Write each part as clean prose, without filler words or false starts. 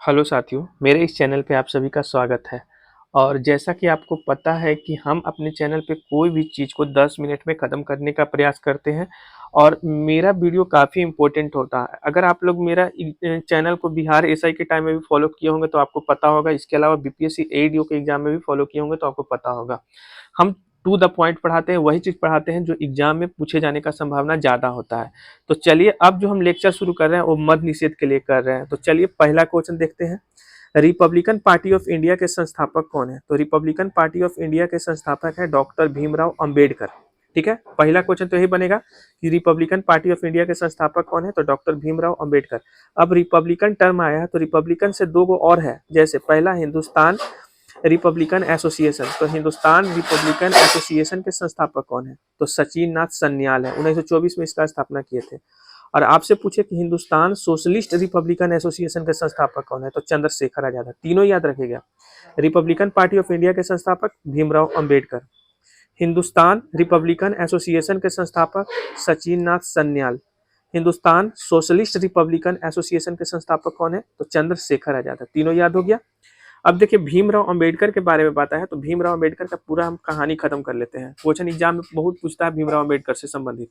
Hello साथियों, मेरे इस चैनल पे आप सभी का स्वागत है। और जैसा कि आपको पता है कि हम अपने चैनल पे कोई भी चीज़ को 10 मिनट में ख़त्म करने का प्रयास करते हैं और मेरा वीडियो काफ़ी इम्पोर्टेंट होता है। अगर आप लोग मेरा चैनल को बिहार एसआई के टाइम में भी फॉलो किए होंगे तो आपको पता होगा। इसके अलावा बीपीएससी एडीओ के एग्ज़ाम में भी फॉलो किए होंगे तो आपको पता होगा। हम टू द पॉइंट पढ़ाते हैं, वही चीज़ पढ़ाते हैं जो एग्जाम में पूछे जाने का संभावना ज़्यादा होता है। तो चलिए, अब जो हम लेक्चर शुरू कर रहे हैं वो मद्य निषेध के लिए कर रहे हैं। तो चलिए पहला क्वेश्चन देखते हैं। रिपब्लिकन पार्टी ऑफ इंडिया के संस्थापक कौन है? तो रिपब्लिकन पार्टी ऑफ इंडिया के संस्थापक है डॉक्टर भीमराव अंबेडकर। ठीक है, पहला क्वेश्चन तो यही बनेगा कि रिपब्लिकन पार्टी ऑफ इंडिया के संस्थापक कौन है? तो डॉक्टर भीमराव अंबेडकर। अब रिपब्लिकन टर्म आया है तो रिपब्लिकन से दो गो और है। जैसे पहला हिंदुस्तान रिपब्लिकन एसोसिएशन, तो हिंदुस्तान रिपब्लिकन एसोसिएशन के संस्थापक कौन है? तो सचिन नाथ सन्याल है, 1924 में इसका स्थापना किए थे। और आपसे पूछे कि हिंदुस्तान सोशलिस्ट रिपब्लिकन एसोसिएशन के संस्थापक कौन है? तो चंद्रशेखर आजाद। तीनों याद रखिएगा। रिपब्लिकन पार्टी ऑफ इंडिया के संस्थापक भीमराव अंबेडकर, हिंदुस्तान रिपब्लिकन एसोसिएशन के संस्थापक Sachin Nath Sanyal, Hindustan socialist republican association के संस्थापक कौन है? तो चंद्रशेखर आजाद है। तीनों याद हो गया। अब देखिए बात अंबेडकर के बारे में आता है तो भीमराव अंबेडकर का पूरा हम कहानी खत्म कर लेते हैं। क्वेश्चन एग्जाम में बहुत पूछता है भीमराव अंबेडकर से संबंधित।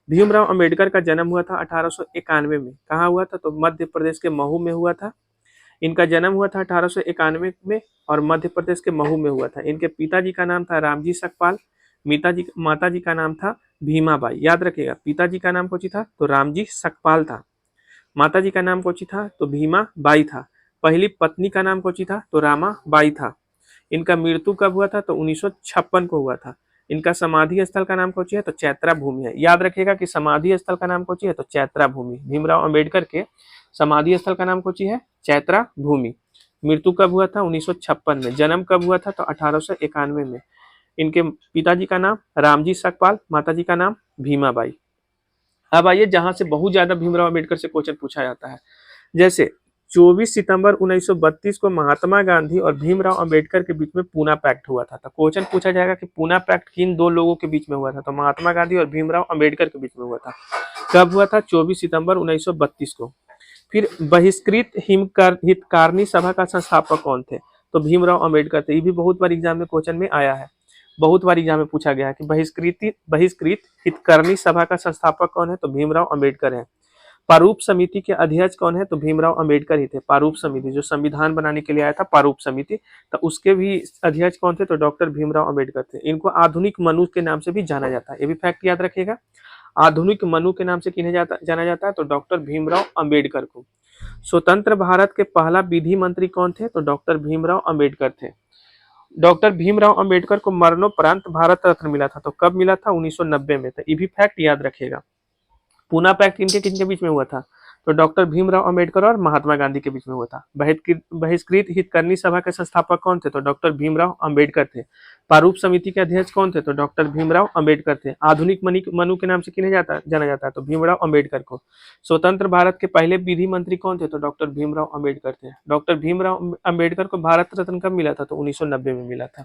भीमराव अंबेडकर का जन्म हुआ था 1891 में। कहाँ हुआ था? तो मध्य प्रदेश के महू में हुआ था। इनका जन्म हुआ था 1891 में और मध्य प्रदेश के महू में हुआ था। इनके पिताजी का नाम था रामजी सकपाल, माता जी का नाम था भीमाबाई। याद रखिएगा, पिताजी का नाम कौन था? तो रामजी सकपाल था। माता जी का नाम कौन था? तो भीमा बाई था। पहली पत्नी का नाम कौन था? तो रामा बाई था। इनका मृत्यु कब हुआ था? तो 1956 को हुआ था। इनका समाधि स्थल का नाम कौन है? तो चैत्रा भूमि है। याद रखिएगा कि समाधि स्थल का नाम कौन है? तो चैत्रा भूमि। भीमराव अंबेडकर के समाधि स्थल का नाम कौन है? चैत्रा भूमि। मृत्यु कब हुआ था? 1956 में। जन्म कब हुआ था? तो 1891 में। इनके पिताजी का नाम रामजी सकपाल, माता जी का नाम भीमाबाई। अब आइए जहां से बहुत ज्यादा भीमराव अंबेडकर से क्वेश्चन पूछा जाता है। जैसे 24 सितंबर 1932 को महात्मा गांधी और भीमराव अंबेडकर के बीच में पूना पैक्ट हुआ था। तो क्वेश्चन पूछा जाएगा कि पूना पैक्ट किन दो लोगों के बीच में हुआ था? तो महात्मा गांधी और भीमराव अंबेडकर के बीच में हुआ था। कब हुआ था? 24 सितंबर 1932 को। फिर बहिष्कृत हितकारिणी सभा का संस्थापक कौन थे? तो भीमराव अंबेडकर थे। ये भी बहुत बार एग्जाम में क्वेश्चन में आया है। बहुत बार एग्जाम में पूछा गया है कि बहिष्कृत हितकारिणी सभा का संस्थापक कौन है? तो भीमराव अंबेडकर है। प्रारूप समिति के अध्यक्ष कौन है? तो भीमराव अंबेडकर ही थे। प्रारूप समिति जो संविधान बनाने के लिए आया था, प्रारूप समिति, तो उसके भी अध्यक्ष कौन थे? तो डॉक्टर भीमराव अंबेडकर थे। इनको आधुनिक मनु के नाम से भी जाना जाता है। ये भी फैक्ट याद रखिएगा। आधुनिक मनु के नाम से किन्हें जाना जाता है? तो डॉक्टर भीमराव अंबेडकर को। स्वतंत्र भारत के पहला विधि मंत्री कौन थे? तो डॉक्टर भीमराव अंबेडकर थे। डॉक्टर भीमराव अंबेडकर को मरणोपरांत भारत रत्न मिला था। तो कब मिला था? 1990 में। तो ये भी फैक्ट याद रखिएगा। पूना पैक्ट किनके किनके बीच में हुआ था? तो डॉक्टर भीमराव अंबेडकर और महात्मा गांधी के बीच में हुआ था। बहिष्कृत हितकारिणी सभा के संस्थापक कौन थे? तो डॉक्टर भीमराव अंबेडकर थे। प्रारूप समिति के अध्यक्ष कौन थे? तो डॉक्टर भीमराव अंबेडकर थे। आधुनिक मनु के नाम से किन्हें जाना जाता है? तो भीमराव अंबेडकर को। स्वतंत्र भारत के पहले विधि मंत्री कौन थे? तो डॉक्टर भीमराव अंबेडकर थे। डॉक्टर भीमराव अंबेडकर को भारत रत्न कब मिला था? तो 1990 में मिला था।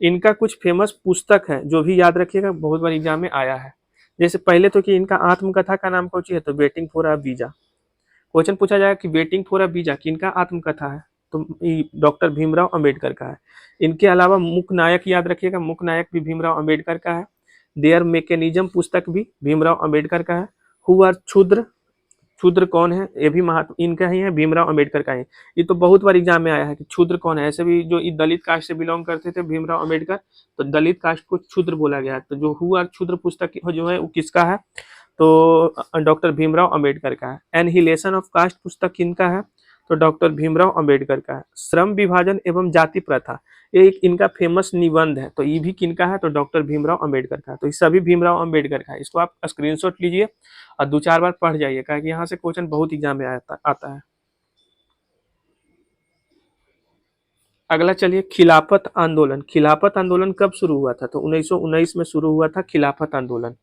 इनका कुछ फेमस पुस्तक है जो भी याद रखिएगा, बहुत बार एग्जाम में आया है। जैसे पहले तो कि इनका आत्मकथा का नाम कौन सी है? तो waiting for a visa. Question पूछा जाएगा कि वेटिंग फॉर अ वीजा किनका आत्मकथा है? तो डॉक्टर भीमराव अंबेडकर का है। इनके अलावा मुख्य नायक याद रखिएगा, मुख्य नायक भी भीमराव अंबेडकर का है। देयर मैकेनिज्म पुस्तक भी भीमराव अंबेडकर का है। हु आर क्षुद्र, क्षुद्र कौन है? ये भी महात्मा इनका ही है, भीमराव अंबेडकर का है। ये तो बहुत बार एग्जाम में आया है कि क्षुद्र कौन है। ऐसे भी जो दलित कास्ट से बिलोंग करते थे भीमराव अंबेडकर, तो दलित कास्ट को क्षुद्र बोला गया है। तो जो हु आर क्षुद्र पुस्तक जो है वो किसका है? तो डॉक्टर भीमराव अंबेडकर का है। एनहिलेशन ऑफ कास्ट पुस्तक किनका है? तो डॉक्टर भीमराव अंबेडकर का है। श्रम विभाजन एवं जाति प्रथा, ये एक इनका फेमस निबंध है। तो ये भी किनका है? तो डॉक्टर भीमराव अंबेडकर का है। तो ये सभी भीमराव अंबेडकर का है। इसको आप स्क्रीनशॉट लीजिए और दो चार बार पढ़ जाइए, क्योंकि यहाँ से क्वेश्चन बहुत एग्जाम में आता है। अगला चलिए, खिलाफत आंदोलन। खिलाफत आंदोलन कब शुरू हुआ था? तो 1919 में शुरू हुआ था खिलाफत आंदोलन।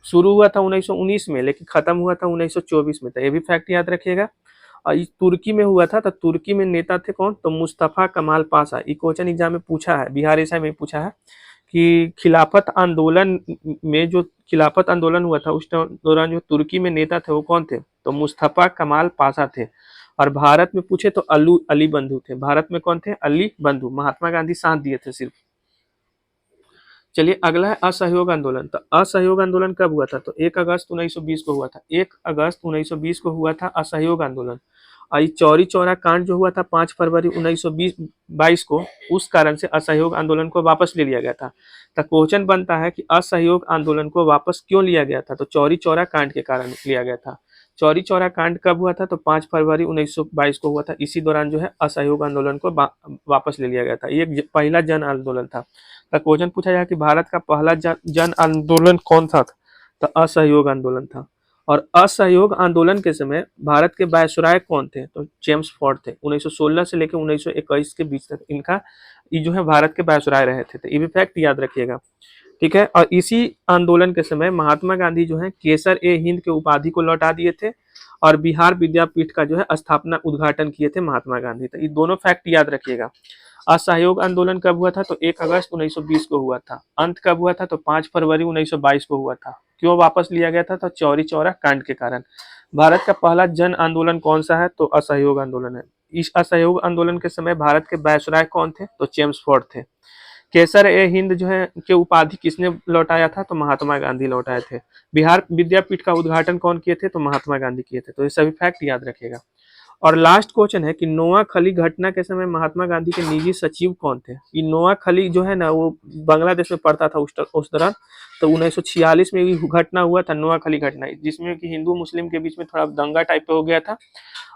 शुरू हुआ था 1919 में, लेकिन खत्म हुआ था 1924 में। तो ये भी फैक्ट याद रखिएगा। और ये तुर्की में हुआ था। तो तुर्की में नेता थे कौन? तो मुस्तफा कमाल पाशा। ये क्वेश्चन एग्जाम में पूछा है, बिहार एसआई में पूछा है कि खिलाफत आंदोलन में, जो खिलाफत आंदोलन हुआ था उस दौरान जो तुर्की में नेता थे वो कौन थे? तो मुस्तफा कमाल पाशा थे। और भारत में पूछे तो अली बंधु थे। भारत में कौन थे? अली बंधु। महात्मा गांधी साथ दिए थे सिर्फ। चलिए अगला है असहयोग आंदोलन। तो असहयोग आंदोलन कब हुआ था? तो 1 अगस्त 1920 को हुआ था। 1 अगस्त 1920 को हुआ था असहयोग आंदोलन। और ये चौरी चौरा कांड जो हुआ था 5 फरवरी 1922 को, उस कारण से असहयोग आंदोलन को वापस ले लिया गया था। तो क्वेश्चन बनता है कि असहयोग आंदोलन को वापस क्यों लिया गया था? तो चौरी चौरा कांड के कारण लिया गया था। चौरी चौरा कांड कब हुआ था? तो 5 फरवरी 1922 को हुआ था। इसी दौरान जो है असहयोग आंदोलन को वापस ले लिया गया था। ये पहला जन आंदोलन था। तो क्वेश्चन पूछा जाए कि भारत का पहला जन आंदोलन कौन सा था? तो असहयोग आंदोलन था। और असहयोग आंदोलन के समय भारत के वायसराय कौन थे? तो जेम्स फोर्ड थे। 1916 से लेकर 1921 के बीच तक इनका ये जो है भारत के वायसराय रहे थे। तो ये भी फैक्ट याद रखिएगा, ठीक है। और इसी आंदोलन के समय महात्मा गांधी जो है केसर ए हिंद के उपाधि को लौटा दिए थे और बिहार विद्यापीठ का जो है स्थापना उद्घाटन किए थे महात्मा गांधी। तो ये दोनों फैक्ट याद रखिएगा। असहयोग आंदोलन कब हुआ था? तो 1 अगस्त 1920 को हुआ था। अंत कब हुआ था? तो 5 फरवरी 1922 को हुआ था। क्यों वापस लिया गया था? तो चौरी चौरा कांड के कारण। भारत का पहला जन आंदोलन कौन सा है? तो असहयोग आंदोलन है। इस असहयोग आंदोलन के समय भारत के वायसराय कौन थे? तो जेम्स फोर्ड थे। केसर ए हिंद जो है के उपाधि किसने लौटाया था? तो महात्मा गांधी लौटाए थे। बिहार विद्यापीठ का उद्घाटन कौन किए थे? तो महात्मा गांधी किए थे। तो ये सभी फैक्ट याद रखिएगा। और लास्ट क्वेश्चन है कि नोआखली घटना के समय महात्मा गांधी के निजी सचिव कौन थे? ये नोआखली जो है ना, वो बांग्लादेश में पड़ता था उस दौरान। तो 1946 में ये घटना हुआ था, नोआखली घटना, जिसमें कि हिंदू मुस्लिम के बीच में थोड़ा दंगा टाइप का हो गया था।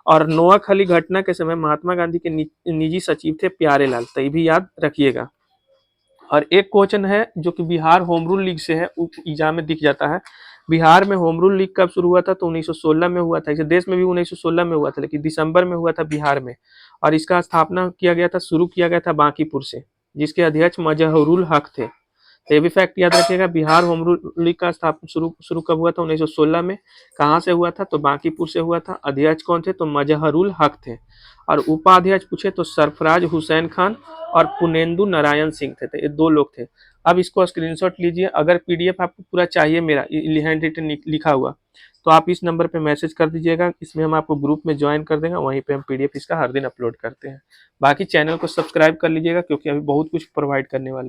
और नोआखली घटना के समय महात्मा गांधी के निजी सचिव थे प्यारेलाल। तो ये भी याद रखिएगा। और एक क्वेश्चन है जो कि बिहार होम रूल लीग से है, एग्जाम में दिख जाता है। बिहार में होम रूल लीग कब शुरू हुआ था? तो 1916 में हुआ था। इसे देश में भी 1916 में हुआ था, लेकिन दिसंबर में हुआ था बिहार में। और इसका स्थापना किया गया था, शुरू किया गया था बांकीपुर से, जिसके अध्यक्ष मजहरूल हक थे। तो ये भी फैक्ट याद रखिएगा। बिहार होम रूल लीग का स्थापना शुरू कब हुआ था? 1916 में। कहाँ से हुआ था? तो बांकीपुर से हुआ था। अध्यक्ष कौन थे? तो मजहरूल हक थे। और उपाध्यक्ष पूछे तो सरफराज हुसैन खान और पुनेंदु नारायण सिंह थे। तो ये 2 लोग थे। अब इसको स्क्रीनशॉट लीजिए। अगर पीडीएफ आपको पूरा चाहिए मेरा हैंड रिटन लिखा हुआ, तो आप इस नंबर पे मैसेज कर दीजिएगा। इसमें हम आपको ग्रुप में ज्वाइन कर देंगे, वहीं पे हम पीडीएफ इसका हर दिन अपलोड करते हैं। बाकी चैनल को सब्सक्राइब कर लीजिएगा, क्योंकि अभी बहुत कुछ प्रोवाइड करने वाले